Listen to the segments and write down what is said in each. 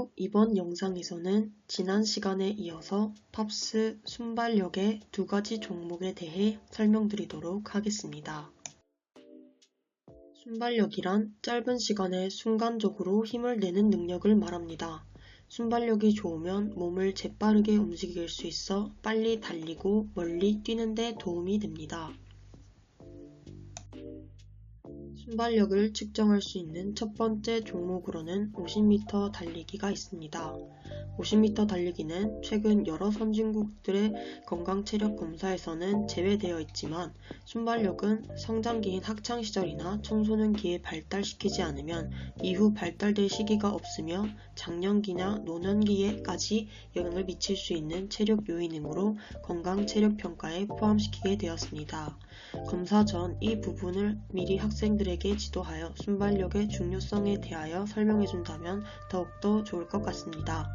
안녕하세요. 이번 영상에서는 지난 시간에 이어서 팝스 순발력의 두 가지 종목에 대해 설명드리도록 하겠습니다. 순발력이란 짧은 시간에 순간적으로 힘을 내는 능력을 말합니다. 순발력이 좋으면 몸을 재빠르게 움직일 수 있어 빨리 달리고 멀리 뛰는 데 도움이 됩니다. 순발력을 측정할 수 있는 첫 번째 종목으로는 50m 달리기가 있습니다. 50m 달리기는 최근 여러 선진국들의 건강체력 검사에서는 제외되어 있지만 순발력은 성장기인 학창시절이나 청소년기에 발달시키지 않으면 이후 발달될 시기가 없으며 장년기나 노년기에까지 영향을 미칠 수 있는 체력 요인이므로 건강체력평가에 포함시키게 되었습니다. 검사 전 이 부분을 미리 학생들에게 지도하여 순발력의 중요성에 대하여 설명해준다면 더욱더 좋을 것 같습니다.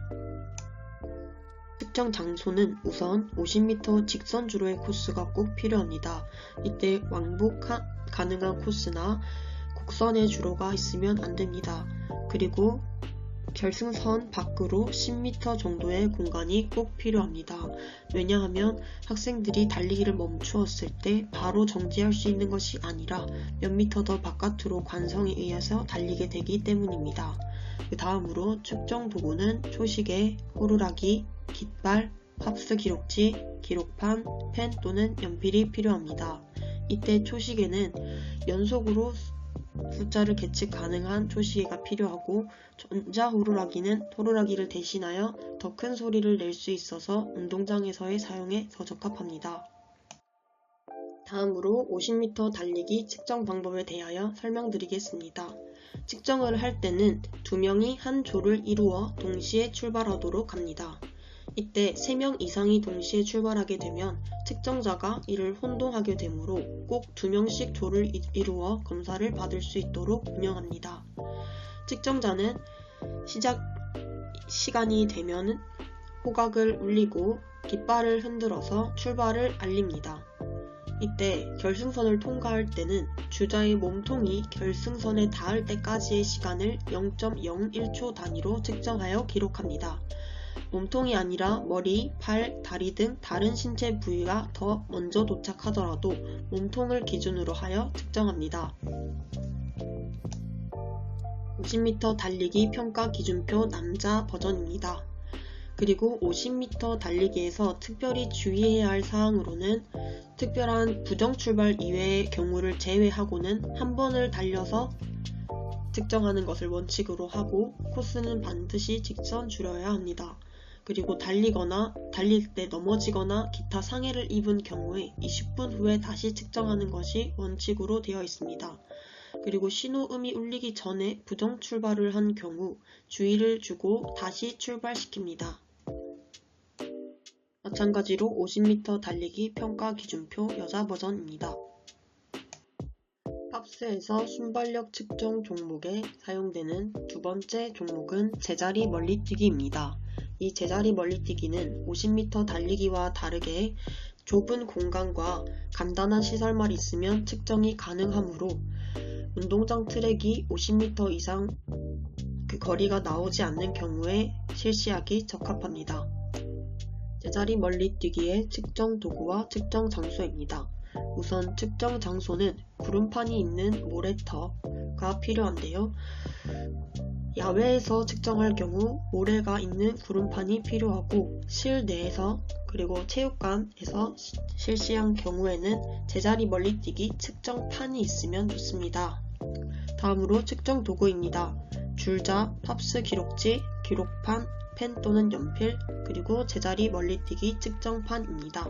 측정 장소는 우선 50m 직선 주로의 코스가 꼭 필요합니다. 이때 왕복 가능한 코스나 곡선의 주로가 있으면 안됩니다. 그리고 결승선 밖으로 10m 정도의 공간이 꼭 필요합니다. 왜냐하면 학생들이 달리기를 멈추었을 때 바로 정지할 수 있는 것이 아니라 몇 미터 더 바깥으로 관성에 의해서 달리게 되기 때문입니다. 그 다음으로 측정 도구는 초시계, 호루라기, 깃발, 팝스 기록지, 기록판, 펜 또는 연필이 필요합니다. 이때 초시계는 연속으로 숫자를 계측 가능한 초시계가 필요하고 전자 호루라기는 호루라기를 대신하여 더 큰 소리를 낼 수 있어서 운동장에서의 사용에 더 적합합니다. 다음으로 50m 달리기 측정 방법에 대하여 설명드리겠습니다. 측정을 할 때는 2명이 한 조를 이루어 동시에 출발하도록 합니다. 이때 3명 이상이 동시에 출발하게 되면 측정자가 이를 혼동하게 되므로 꼭 2명씩 조를 이루어 검사를 받을 수 있도록 운영합니다. 측정자는 시작 시간이 되면 호각을 울리고 깃발을 흔들어서 출발을 알립니다. 이때 결승선을 통과할 때는 주자의 몸통이 결승선에 닿을 때까지의 시간을 0.01초 단위로 측정하여 기록합니다. 몸통이 아니라 머리, 팔, 다리 등 다른 신체 부위가 더 먼저 도착하더라도 몸통을 기준으로 하여 측정합니다. 50m 달리기 평가 기준표 남자 버전입니다. 그리고 50m 달리기에서 특별히 주의해야 할 사항으로는 특별한 부정출발 이외의 경우를 제외하고는 한 번을 달려서 측정하는 것을 원칙으로 하고 코스는 반드시 직선 줄여야 합니다. 그리고 달릴 때 넘어지거나 기타 상해를 입은 경우에 20분 후에 다시 측정하는 것이 원칙으로 되어 있습니다. 그리고 신호음이 울리기 전에 부정 출발을 한 경우 주의를 주고 다시 출발시킵니다. 마찬가지로 50m 달리기 평가 기준표 여자 버전입니다. 팝스에서 순발력 측정 종목에 사용되는 두 번째 종목은 제자리 멀리뛰기입니다. 이 제자리 멀리뛰기는 50m 달리기와 다르게 좁은 공간과 간단한 시설만 있으면 측정이 가능하므로 운동장 트랙이 50m 이상 그 거리가 나오지 않는 경우에 실시하기 적합합니다. 제자리 멀리뛰기의 측정 도구와 측정 장소입니다. 우선 측정 장소는 구름판이 있는 모래터가 필요한데요. 야외에서 측정할 경우 모래가 있는 구름판이 필요하고 실내에서 그리고 체육관에서 실시한 경우에는 제자리 멀리뛰기 측정판이 있으면 좋습니다. 다음으로 측정 도구입니다. 줄자, 팝스 기록지, 기록판, 펜 또는 연필, 그리고 제자리 멀리뛰기 측정판입니다.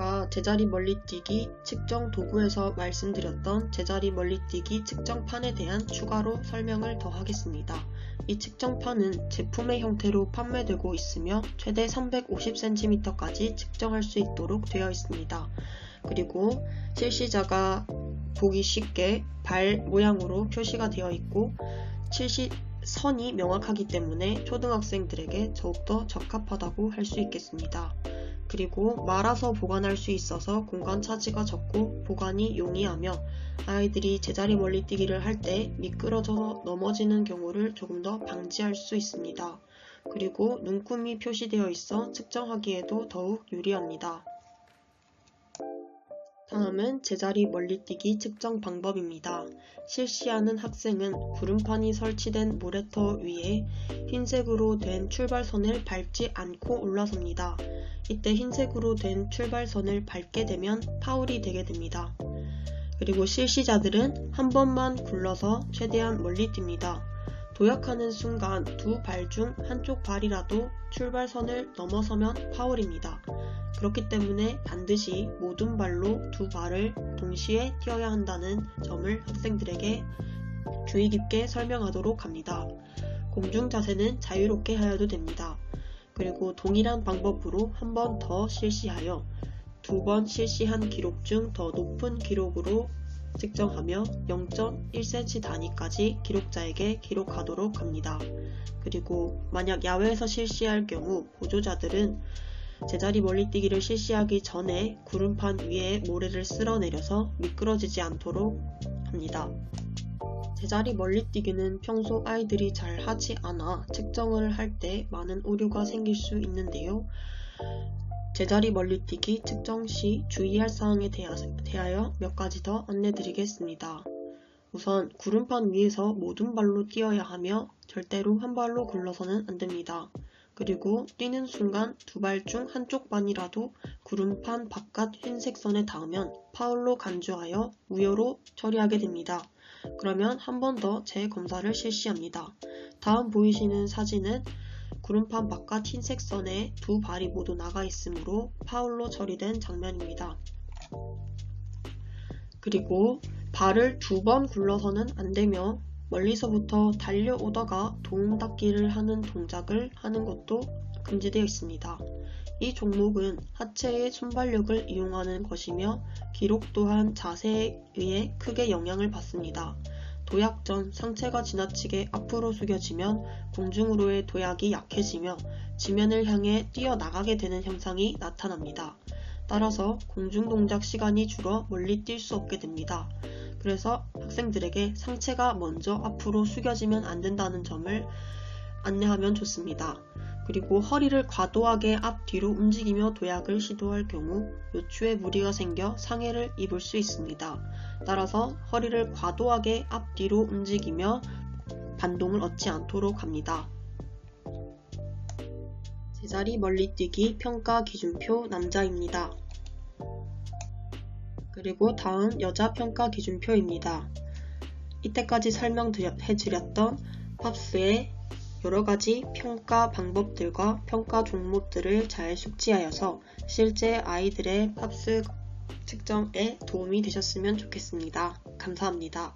아까 제자리 멀리뛰기 측정 도구에서 말씀드렸던 제자리 멀리뛰기 측정판에 대한 추가로 설명을 더 하겠습니다. 이 측정판은 제품의 형태로 판매되고 있으며 최대 350cm까지 측정할 수 있도록 되어 있습니다. 그리고 실시자가 보기 쉽게 발 모양으로 표시가 되어 있고 선이 명확하기 때문에 초등학생들에게 더욱더 적합하다고 할 수 있겠습니다. 그리고 말아서 보관할 수 있어서 공간 차지가 적고 보관이 용이하며 아이들이 제자리 멀리뛰기를 할 때 미끄러져서 넘어지는 경우를 조금 더 방지할 수 있습니다. 그리고 눈금이 표시되어 있어 측정하기에도 더욱 유리합니다. 다음은 제자리 멀리뛰기 측정 방법입니다. 실시하는 학생은 구름판이 설치된 모래터 위에 흰색으로 된 출발선을 밟지 않고 올라섭니다. 이때 흰색으로 된 출발선을 밟게 되면 파울이 되게 됩니다. 그리고 실시자들은 한 번만 굴러서 최대한 멀리 뜁니다. 도약하는 순간 두 발 중 한쪽 발이라도 출발선을 넘어서면 파울입니다. 그렇기 때문에 반드시 모든 발로 두 발을 동시에 뛰어야 한다는 점을 학생들에게 주의 깊게 설명하도록 합니다. 공중 자세는 자유롭게 하여도 됩니다. 그리고 동일한 방법으로 한 번 더 실시하여 두 번 실시한 기록 중 더 높은 기록으로 측정하며 0.1cm 단위까지 기록자에게 기록하도록 합니다. 그리고 만약 야외에서 실시할 경우 보조자들은 제자리 멀리뛰기를 실시하기 전에 구름판 위에 모래를 쓸어내려서 미끄러지지 않도록 합니다. 제자리 멀리뛰기는 평소 아이들이 잘 하지 않아 측정을 할 때 많은 오류가 생길 수 있는데요. 제자리 멀리뛰기 측정 시 주의할 사항에 대하여 몇 가지 더 안내드리겠습니다. 우선 구름판 위에서 모든 발로 뛰어야 하며 절대로 한 발로 굴러서는 안됩니다. 그리고 뛰는 순간 두 발 중 한쪽 반이라도 구름판 바깥 흰색 선에 닿으면 파울로 간주하여 무효로 처리하게 됩니다. 그러면 한 번 더 재검사를 실시합니다. 다음 보이시는 사진은 구름판 바깥 흰색 선에 두 발이 모두 나가 있으므로 파울로 처리된 장면입니다. 그리고 발을 두 번 굴러서는 안되며 멀리서부터 달려오다가 도움닫기를 하는 동작을 하는 것도 금지되어 있습니다. 이 종목은 하체의 순발력을 이용하는 것이며 기록 또한 자세에 의해 크게 영향을 받습니다. 도약 전 상체가 지나치게 앞으로 숙여지면 공중으로의 도약이 약해지며 지면을 향해 뛰어나가게 되는 현상이 나타납니다. 따라서 공중 동작 시간이 줄어 멀리 뛸 수 없게 됩니다. 그래서 학생들에게 상체가 먼저 앞으로 숙여지면 안 된다는 점을 안내하면 좋습니다. 그리고 허리를 과도하게 앞뒤로 움직이며 도약을 시도할 경우 요추에 무리가 생겨 상해를 입을 수 있습니다. 따라서 허리를 과도하게 앞뒤로 움직이며 반동을 얻지 않도록 합니다. 제자리 멀리뛰기 평가 기준표 남자입니다. 그리고 다음 여자 평가 기준표입니다. 이때까지 설명해드렸던 팝스의 여러가지 평가 방법들과 평가 종목들을 잘 숙지하여서 실제 아이들의 팝스 측정에 도움이 되셨으면 좋겠습니다. 감사합니다.